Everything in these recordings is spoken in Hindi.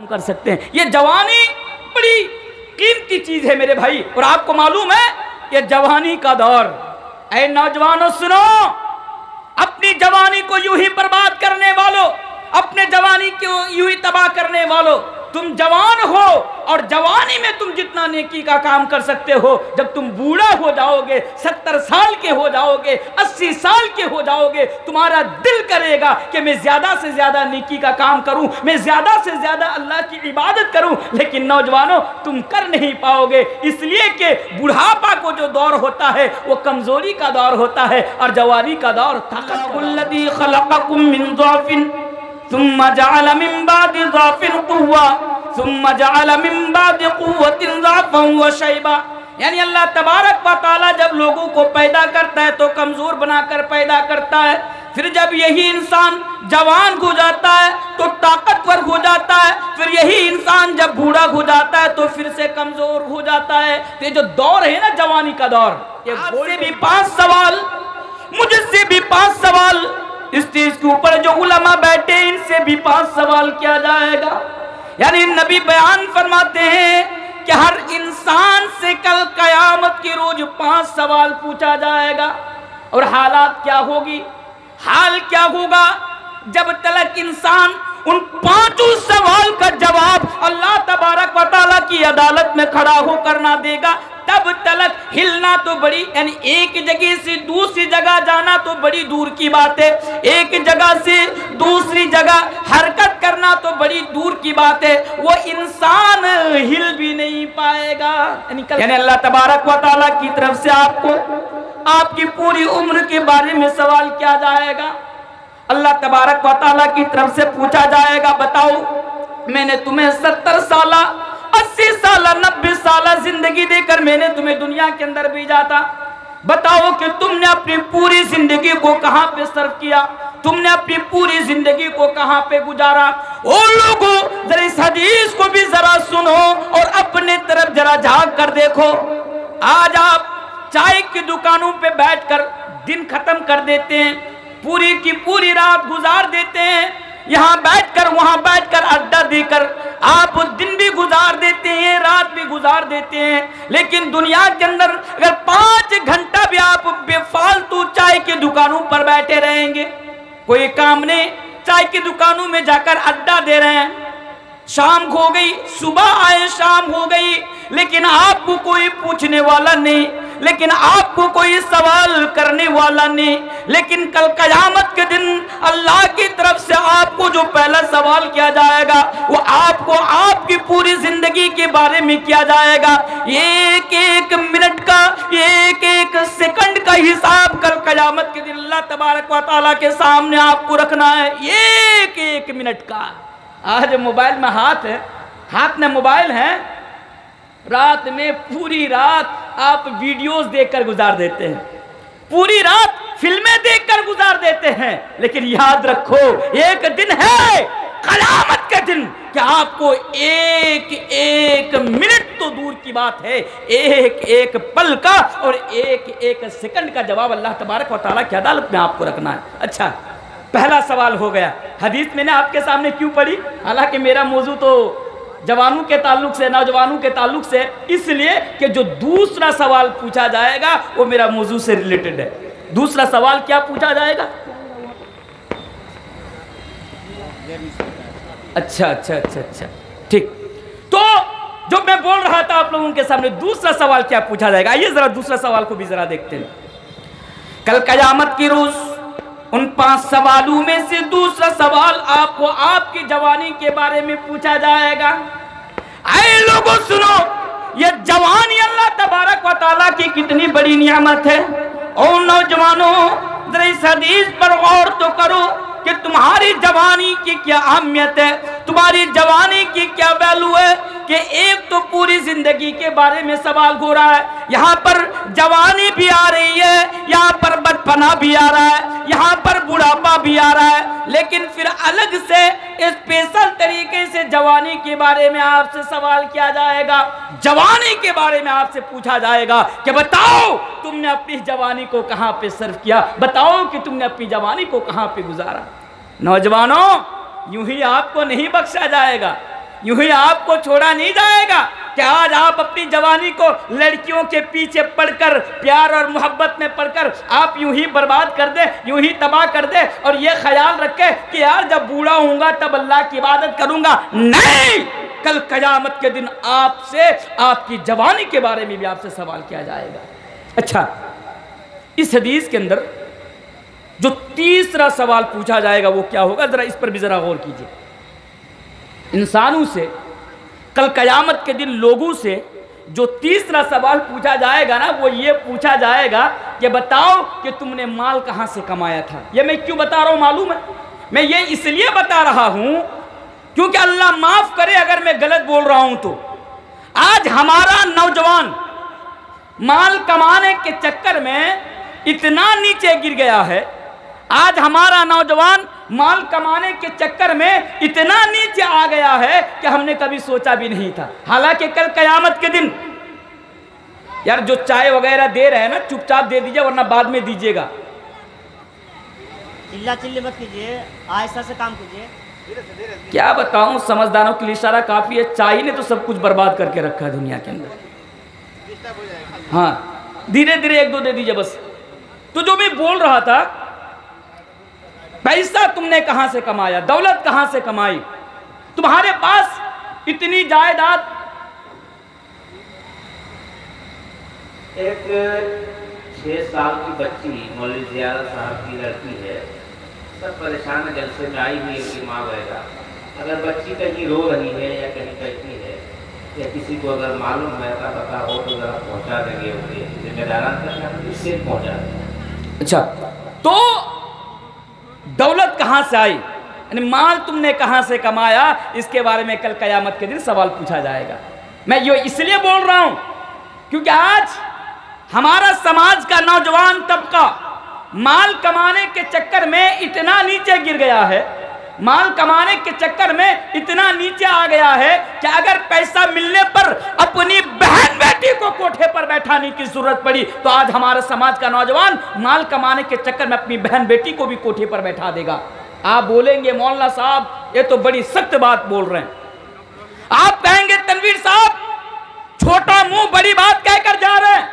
कर सकते हैं। ये जवानी बड़ी कीमती चीज है मेरे भाई, और आपको मालूम है ये जवानी का दौर। ऐ नौजवानों सुनो, अपनी जवानी को यूं ही बर्बाद करने वालों, अपने जवानी को यूं ही तबाह करने वालों, तुम जवान हो और जवानी में तुम जितना नेकी का काम कर सकते हो, जब तुम बूढ़ा हो जाओगे, 70 साल के हो जाओगे, 80 साल के हो जाओगे, तुम्हारा दिल करेगा कि मैं ज्यादा से ज्यादा नेकी का काम करूं, मैं ज्यादा से ज्यादा अल्लाह की इबादत करूं, लेकिन नौजवानों तुम कर नहीं पाओगे, इसलिए कि बुढ़ापा को जो दौर होता है वो कमजोरी का दौर होता है, और जवानी का दौर ताकतुल्लज़ी खलक़कुम मिन ज़अफ़िन सुम्मा जअल मिन बादि ज़अफ़िन क़ुव्वा सुम्मा जअल मिन बादि क़ुव्वतिन ज़अफ़न व शैबा। यानी अल्लाह तबारक व तआला जब लोगों को पैदा करता है तो कमज़ोर बनाकर पैदा करता है, फिर जब यही इंसान जवान हो जाता है तो ताकतवर हो जाता है, फिर यही इंसान जब बूढ़ा हो जाता है तो फिर से कमज़ोर हो जाता है। तो ये जो दौर है ना जवानी का दौर, ये आपसे भी 5 सवाल, मुझसे भी 5 सवाल, इस चीज के ऊपर जो उलमा बैठे इनसे भी 5 सवाल किया जाएगा। यानी नबी बयान फरमाते हैं कि हर इंसान से कल कयामत के रोज 5 सवाल पूछा जाएगा। और हालात क्या होगी, हाल क्या होगा, जब तक इंसान उन 5 सवाल का जवाब अल्लाह तबारक व तआला की अदालत में खड़ा होकर ना देगा, तब तक हिलना तो बड़ी, यानी एक जगह से दूसरी जगह जाना तो बड़ी दूर की बात है, एक जगह से दूसरी जगह हरकत करना तो बड़ी दूर की बात है, वो इंसान हिल भी नहीं पाएगा। यानी अल्लाह तबारक व तआला की तरफ से आपको आपकी पूरी उम्र के बारे में सवाल किया जाएगा। अल्लाह तबारक व तआला की तरफ से पूछा जाएगा, बताओ मैंने तुम्हें 70 साल 80 साल 90 साल जिंदगी देकर मैंने तुम्हें दुनिया के अंदर भेजा था, बताओ कि तुमने अपनी पूरी जिंदगी को कहां पे सर्व किया, तुमने अपनी पूरी जिंदगी को कहां पे गुजारा। ओ लोगों जरा इस हदीस को भी जरा सुनो और अपने तरफ जरा झांक कर देखो। आज आप चाय की दुकानों पे बैठकर दिन खत्म कर देते हैं, पूरी की पूरी रात गुजार देते हैं, यहाँ बैठकर वहां बैठकर अड्डा देकर आप दिन भी गुजार देते हैं, रात भी गुजार देते हैं, लेकिन दुनिया के अंदर अगर 5 घंटा भी आप बेफालतू चाय की दुकानों पर बैठे रहेंगे, कोई काम नहीं, चाय की दुकानों में जाकर अड्डा दे रहे हैं, शाम हो गई, सुबह आए शाम हो गई, लेकिन आपको कोई पूछने वाला नहीं, लेकिन आपको कोई सवाल करने वाला नहीं। लेकिन कल कयामत के दिन अल्लाह की तरफ से आपको जो पहला सवाल किया जाएगा वो आपको आपकी पूरी जिंदगी के बारे में किया जाएगा। एक एक मिनट का, एक एक सेकंड का हिसाब कल कयामत के दिन अल्लाह तबारक व तआला के सामने आपको रखना है, एक एक मिनट का। आज मोबाइल में हाथ है, हाथ में मोबाइल है, रात में पूरी रात आप वीडियोस देखकर गुजार देते हैं, पूरी रात फिल्में देखकर गुजार देते हैं, लेकिन याद रखो एक दिन है क़यामत के दिन कि आपको एक एक मिनट तो दूर की बात है, एक एक पल का और एक एक सेकंड का जवाब अल्लाह तबारक व तआला की अदालत में आपको रखना है। अच्छा, पहला सवाल हो गया। हदीस मैंने आपके सामने क्यों पढ़ी, हालांकि मेरा मौजू तो जवानों के ताल्लुक से, नौजवानों के ताल्लुक से, इसलिए कि जो दूसरा सवाल पूछा जाएगा वो मेरा मौजू से रिलेटेड है। दूसरा सवाल क्या पूछा जाएगा? अच्छा अच्छा अच्छा अच्छा, ठीक। तो जो मैं बोल रहा था आप लोगों के सामने, दूसरा सवाल क्या पूछा जाएगा, आइए जरा दूसरा सवाल को भी जरा देखते हैं। कल कयामत की रोज उन 5 सवालों में से दूसरा सवाल आपको आपकी जवानी के बारे में पूछा जाएगा। आए लोगों सुनो, ये जवानी अल्लाह तबारक व तआला की कितनी बड़ी नियामत है। और नौजवानों जरा इस हदीस पर गौर तो करो कि तुम्हारी जवानी की क्या अहमियत है, तुम्हारी जवानी की क्या वैल्यू है, कि एक तो पूरी जिंदगी के बारे में सवाल हो रहा है, यहाँ पर जवानी भी आ रही है, यहाँ पर बचपना भी आ रहा है, यहाँ पर बुढ़ापा भी आ रहा है, लेकिन फिर अलग से स्पेशल तरीके से जवानी के बारे में आपसे सवाल किया जाएगा। जवानी के बारे में आपसे पूछा जाएगा कि बताओ तुमने अपनी जवानी को कहाँ पे सर्व किया, बताओ कि तुमने अपनी जवानी को कहाँ पे गुजारा। नौजवानों यूं ही आपको नहीं बख्शा जाएगा, यूं ही आपको छोड़ा नहीं जाएगा कि आज आप अपनी जवानी को लड़कियों के पीछे पड़कर, प्यार और मोहब्बत में पड़कर आप यूं ही बर्बाद कर दे, यूं ही तबाह कर दे और ये ख्याल रखे कि यार जब बूढ़ा होऊंगा तब अल्लाह की इबादत करूंगा। नहीं, कल क़यामत के दिन आपसे आपकी जवानी के बारे में भी आपसे सवाल किया जाएगा। अच्छा, इस हदीस के अंदर जो तीसरा सवाल पूछा जाएगा वो क्या होगा, जरा इस पर भी जरा गौर कीजिए। इंसानों से कल क़यामत के दिन लोगों से जो तीसरा सवाल पूछा जाएगा ना, वो ये पूछा जाएगा कि बताओ कि तुमने माल कहाँ से कमाया था। ये मैं क्यों बता रहा हूँ मालूम है? मैं ये इसलिए बता रहा हूँ क्योंकि अल्लाह माफ़ करे अगर मैं गलत बोल रहा हूँ तो आज हमारा नौजवान माल कमाने के चक्कर में इतना नीचे गिर गया है, आज हमारा नौजवान माल कमाने के चक्कर में इतना नीचे आ गया है कि हमने कभी सोचा भी नहीं था। हालांकि कल क़यामत के दिन यार जो चाय वगैरह दे रहे हैं ना, चुपचाप दे दीजिए वरना बाद में दीजिएगा। चिल्ला चिल्ली मत कीजिए, आहिस्ता से काम कीजिए। क्या बताऊं, समझदारों के लिए इशारा काफ़ी है। चाय ने तो सब कुछ बर्बाद करके रखा है दुनिया के अंदर। हाँ, धीरे धीरे एक दो दे दीजिए बस। तो जो मैं बोल रहा था, पैसा तुमने कहां से कमाया, दौलत कहां से कमाई, तुम्हारे पास इतनी जायदाद। एक 6 साल की बच्ची मौलवी ज़ियादा साहब की लड़की है, सब परेशान है, जलसे में आई हुई है माँ वगैरह। अगर बच्ची कहीं रो रही है या कहीं बैठी है या किसी को अगर मालूम है तो पता हो तो ज़रा पहुँचा देंगे, उनके जिम्मेदारान इससे पहुँचा देंगे। अच्छा, तो दौलत कहाँ से आई, यानी माल तुमने कहाँ से कमाया, इसके बारे में कल क़यामत के दिन सवाल पूछा जाएगा। मैं ये इसलिए बोल रहा हूँ क्योंकि आज हमारा समाज का नौजवान तबका माल कमाने के चक्कर में इतना नीचे गिर गया है, माल कमाने के चक्कर में इतना नीचे आ गया है कि अगर पैसा मिलने पर अपनी बहन बेटी को कोठे पर बैठाने की जरूरत पड़ी तो आज हमारे समाज का नौजवान माल कमाने के चक्कर में अपनी बहन बेटी को भी कोठे पर बैठा देगा। आप बोलेंगे मौलाना साहब ये तो बड़ी सख्त बात बोल रहे हैं। आप कहेंगे तनवीर साहब छोटा मुंह बड़ी बात कहकर जा रहे हैं।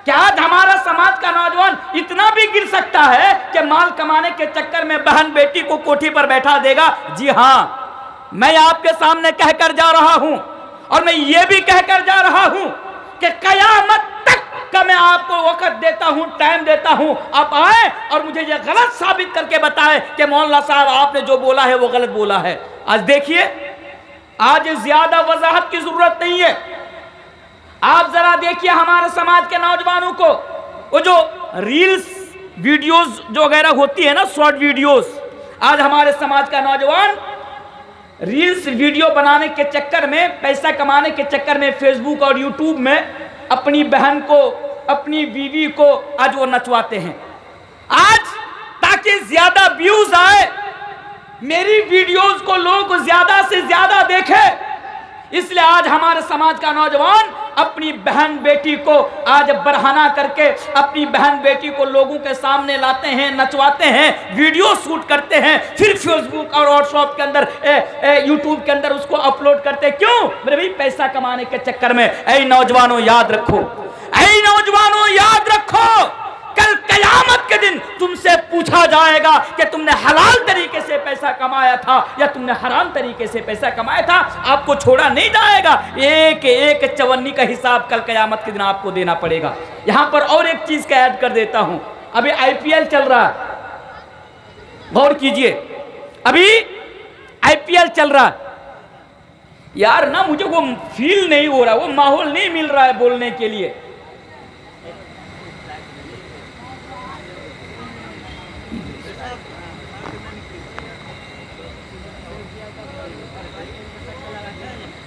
क्या आज हमारा समाज का नौजवान इतना भी गिर सकता है कि माल कमाने के चक्कर में बहन बेटी को कोठी पर बैठा देगा? जी हाँ, मैं आपके सामने कहकर जा रहा हूं और मैं ये भी कहकर जा रहा हूं कि कयामत तक का मैं आपको वक्त देता हूं, टाइम देता हूं, आप आए और मुझे ये गलत साबित करके बताएं कि मौलाना साहब आपने जो बोला है वो गलत बोला है। आज देखिए, आज ज्यादा वजाहत की जरूरत नहीं है। आप जरा देखिए हमारे समाज के नौजवानों को, वो जो रील्स वीडियोस जो वगैरह होती है ना, शॉर्ट वीडियोस, आज हमारे समाज का नौजवान रील्स वीडियो बनाने के चक्कर में, पैसा कमाने के चक्कर में फेसबुक और यूट्यूब में अपनी बहन को, अपनी बीवी को आज वो नचवाते हैं। आज ताकि ज्यादा व्यूज आए, मेरी वीडियोस को लोग ज्यादा से ज्यादा देखे, इसलिए आज हमारे समाज का नौजवान अपनी बहन बेटी को आज बरहाना करके अपनी बहन बेटी को लोगों के सामने लाते हैं, नचवाते हैं, वीडियो शूट करते हैं, फिर फेसबुक और व्हाट्सएप के अंदर, यूट्यूब के अंदर उसको अपलोड करते हैं। क्यों? मेरे भाई पैसा कमाने के चक्कर में। ऐ नौजवानों याद रखो, ऐ नौजवानों याद रखो, कल कयामत के दिन तुमसे पूछा जाएगा कि तुमने हलाल तरीके से पैसा कमाया था या तुमने हराम तरीके से पैसा कमाया था। आपको छोड़ा नहीं जाएगा, एक एक चवन्नी का हिसाब कल कयामत के दिन आपको देना पड़ेगा। यहां पर और एक चीज का ऐड कर देता हूं, अभी आईपीएल चल रहा है, गौर कीजिए, अभी आईपीएल चल रहा है यार ना, मुझे वो फील नहीं हो रहा, वो माहौल नहीं मिल रहा है बोलने के लिए।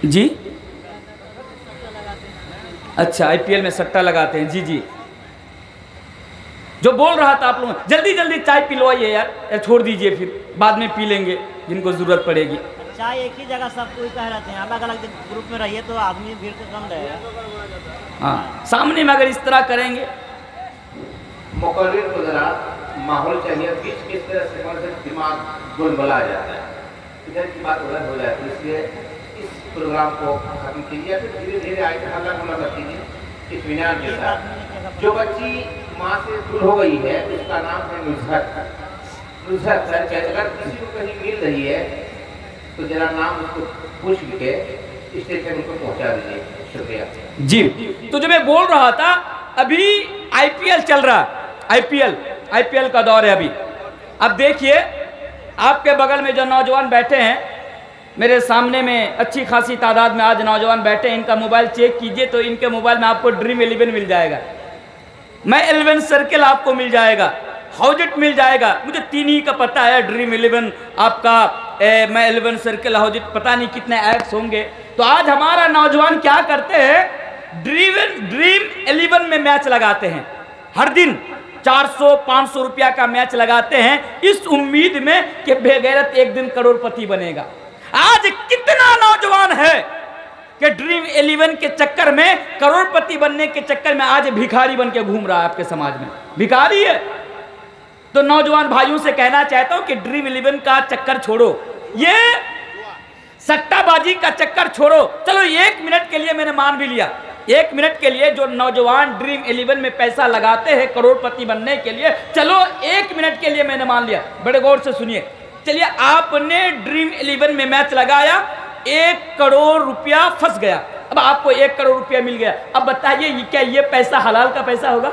जी अच्छा, आईपीएल में सट्टा लगाते हैं। जी जी, जो बोल रहा था आप लोग, जल्दी जल्दी चाय पिलवाइए यार, छोड़ दीजिए फिर बाद में पी लेंगे जिनको जरूरत पड़ेगी। चाय एक ही जगह सब कोई कह रहते हैं, अलग अलग ग्रुप में रहिए तो आदमी भीड़ का कम रहेगा। हाँ, सामने में अगर इस तरह करेंगे, मुकर्रिर को जरा माहौल चाहिए, किस तरह से दिमाग गुलबला जाता है, इधर की बात उधर हो जाती है। इसलिए इस प्रोग्राम को खत्म कीजिए या फिर धीरे धीरे आगे हल्ला गुल्ला मत कीजिए इत्मीनान के साथ। जो बच्ची माँ से दूर हो गई है उसका नाम है नुजहत। नुजहत सर अगर किसी को कहीं मिल रही है तो जरा नाम उसको पूछ के स्टेज तक उनको पहुँचा दीजिए। शुक्रिया जी। तो जो मैं बोल रहा था, अभी आईपीएल चल रहा है, आईपीएल का दौर है अभी। अब देखिए आपके बगल में जो नौजवान बैठे हैं, मेरे सामने में अच्छी खासी तादाद में आज नौजवान बैठे हैं, इनका मोबाइल चेक कीजिए तो इनके मोबाइल में आपको ड्रीम 11 मिल जाएगा, मैं 11 सर्किल आपको मिल जाएगा, हाउजिट मिल जाएगा। मुझे 3 ही का पता है, ड्रीम 11 आपका मैं 11 सर्किल हाउजिट, पता नहीं कितने ऐप्स होंगे। तो आज हमारा नौजवान क्या करते हैं, ड्रीम 11 में मैच लगाते हैं, हर दिन 400-500 रुपया का मैच लगाते हैं इस उम्मीद में कि बेगैरत एक दिन करोड़पति बनेगा। आज कितना नौजवान है कि ड्रीम 11 के चक्कर में, करोड़पति बनने के चक्कर में आज भिखारी बन के घूम रहा है आपके समाज में, भिखारी है। तो नौजवान भाइयों से कहना चाहता हूं कि ड्रीम 11 का चक्कर छोड़ो, ये सट्टाबाजी का चक्कर छोड़ो। चलो 1 मिनट के लिए मैंने मान भी लिया, 1 मिनट के लिए जो नौजवान ड्रीम 11 में पैसा लगाते हैं करोड़पति बनने के लिए, चलो 1 मिनट के लिए मैंने मान लिया। बड़े गौर से सुनिए, चलिए आपने ड्रीम 11 में मैच लगाया, 1 करोड़ रुपया फंस गया, अब आपको 1 करोड़ रुपया मिल गया। अब बताइए क्या ये पैसा हलाल का पैसा होगा?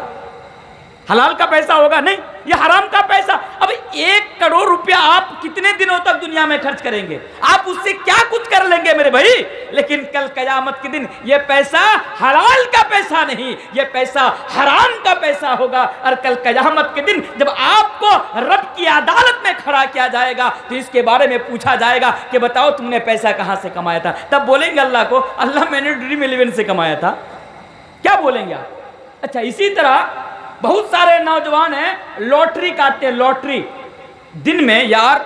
हलाल का पैसा होगा? नहीं, ये हराम का पैसा। अब 1 करोड़ रुपया आप कितने दिनों तक दुनिया में खर्च करेंगे? आप उससे क्या कुछ कर लेंगे मेरे भाई? लेकिन कल कयामत के दिन ये पैसा हलाल का पैसा नहीं, ये पैसा हराम का पैसा होगा। और कल कयामत के दिन जब आपको रब की अदालत में खड़ा किया जाएगा तो इसके बारे में पूछा जाएगा कि बताओ तुमने पैसा कहां से कमाया था। तब बोलेंगे अल्लाह को, अल्लाह मैंने ड्रीम 11 से कमाया था। क्या बोलेंगे आप? अच्छा, इसी तरह बहुत सारे नौजवान हैं लॉटरी काटते हैं, लॉटरी दिन में यार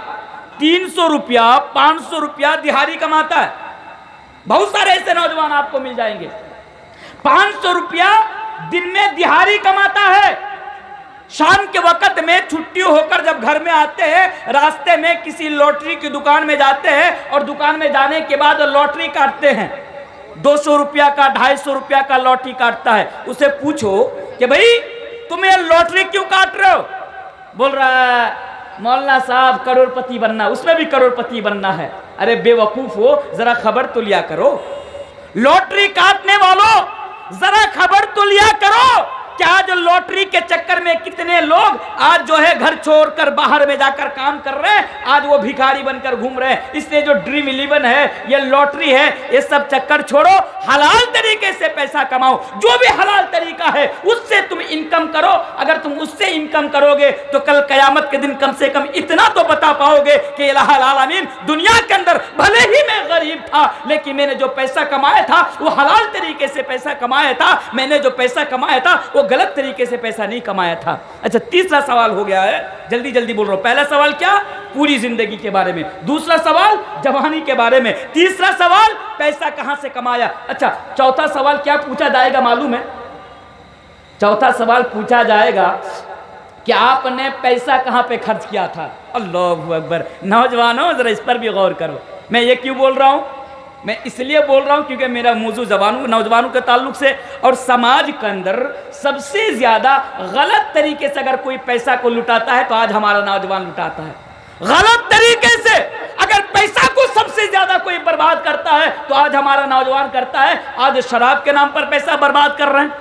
300 रुपया 500 रुपया दिहाड़ी कमाता है। बहुत सारे ऐसे नौजवान आपको मिल जाएंगे, 500 रुपया दिन में दिहाड़ी कमाता है। शाम के वक्त में छुट्टी होकर जब घर में आते हैं, रास्ते में किसी लॉटरी की दुकान में जाते हैं और दुकान में जाने के बाद लॉटरी काटते हैं। 200 रुपया का 250 रुपया का लॉटरी काटता है। उसे पूछो कि भाई तुम ये लॉटरी क्यों काट रहे हो? बोल रहा है मौलाना साहब करोड़पति बनना, उसमें भी करोड़पति बनना है। अरे बेवकूफ हो, जरा खबर तो लिया करो। लॉटरी काटने वालों जरा खबर तो लिया करो कि आज लॉटरी के चक्कर में कितने लोग आज जो है घर छोड़कर बाहर में जाकर काम कर रहे हैं, आज वो भिखारी बनकर घूम रहे हैं। इसलिए जो ड्रीम 11 है, ये लॉटरी है, ये सब चक्कर छोड़ो, हलाल तरीके से पैसा कमाओ। जो भी हलाल तरीका है उससे तुम इनकम करो। अगर तुम उससे इनकम करोगे तो कल कयामत के दिन कम से कम इतना तो बता पाओगे कि इलाहुल आलमीन, दुनिया के अंदर भले ही मैं गरीब था लेकिन मैंने जो पैसा कमाया था वो हलाल तरीके से पैसा कमाया था, मैंने जो पैसा कमाया था वो गलत तरीके से पैसा नहीं कमाया था। अच्छा, तीसरा सवाल हो गया है, जल्दी जल्दी बोल रहा हूं। पहला सवाल क्या? पूरी जिंदगी के बारे में। दूसरा सवाल जवानी के बारे में। तीसरा सवाल पैसा कहां से कमाया। अच्छा, चौथा सवाल क्या पूछा जाएगा मालूम है? चौथा सवाल पूछा जाएगा कि आपने पैसा कहां पे खर्च किया था। अल्लाहू अकबर। नौजवानों जरा इस पर भी गौर करो। मैं ये क्यों बोल रहा हूं? मैं इसलिए बोल रहा हूं क्योंकि मेरा मौजू नौजवानों के ताल्लुक से, और समाज के अंदर सबसे ज्यादा गलत तरीके से अगर कोई पैसा को लुटाता है तो आज हमारा नौजवान लुटाता है गलत तरीके से। अगर पैसा को सबसे ज्यादा कोई बर्बाद करता है तो आज हमारा नौजवान करता है। आज शराब के नाम पर पैसा बर्बाद कर रहे हैं,